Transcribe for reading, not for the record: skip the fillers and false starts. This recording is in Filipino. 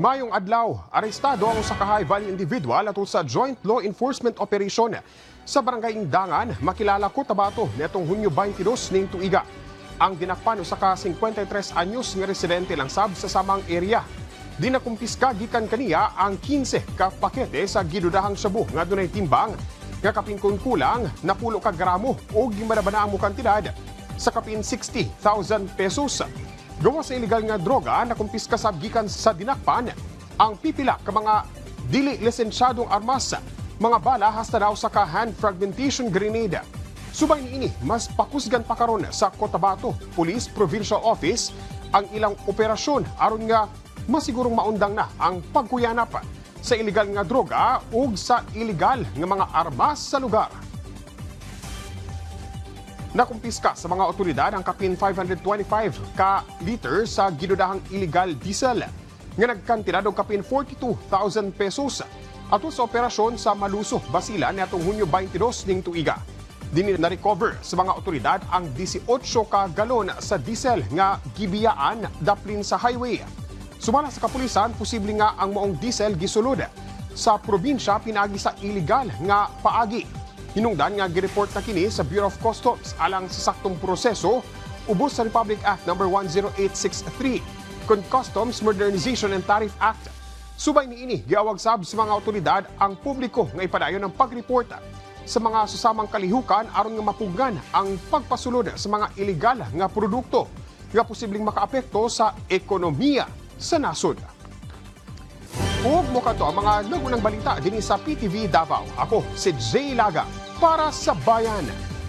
Mayong adlaw, arestado ang usa ka high-value individual atul sa Joint Law Enforcement Operation sa Barangay Indangan, makilala Cotabato netong Hunyo 22 ning tuiga. Ang dinakpan usa ka 53 anyos nga residente lang sab sa samang area. Dinakumpiska gikan kaniya ang 15 ka pakete sa gidudahang shabu nga dunay timbang nga kapin kulang na 10 ka gramo o gimadabana ang kantidad sa kapin 60,000 pesos. Gawa sa illegal nga droga, nakumpiska sab gikan sa dinakpan ang pipila ka mga dili lisensyadong armas, mga bala hasta daw sa ka hand fragmentation grenade. Subay niini, mas pakusgan pa karon sa Cotabato Police Provincial Office ang ilang operasyon aron nga masigurong maundang na ang pagkuyanap sa illegal nga droga ug sa illegal nga mga armas sa lugar. Nakumpiska sa mga otoridad ang kapin 525 ka liter sa ginudahang illegal diesel nga nagkantidad og kapin 42,000 pesos atul sa operasyon sa Maluso, Basilan niadtong Hunyo 22 ning tuiga. Dinhi na-recover sa mga otoridad ang 18 ka galon sa diesel nga gibiyaan daplin sa highway. Sumala sa kapulisan, posible nga ang maong diesel gisulod sa probinsya pinagi sa illegal nga paagi. Hinungdan nga gireport na kini sa Bureau of Customs alang sa saktong proseso ubos sa Republic Act No. 10863 kon Customs Modernization and Tariff Act. Subay niini giawag sab sa mga otoridad ang publiko nga ipadayon ng pagreporta sa mga susamang kalihukan aron nga mapugnan ang pagpasulod sa mga illegal nga produkto nga posibleng makaapekto sa ekonomiya sa nasod. Ug mo kadto ang mga nagunang balita dinhi sa PTV Davao. Ako si Jay Laga para sa Bayan.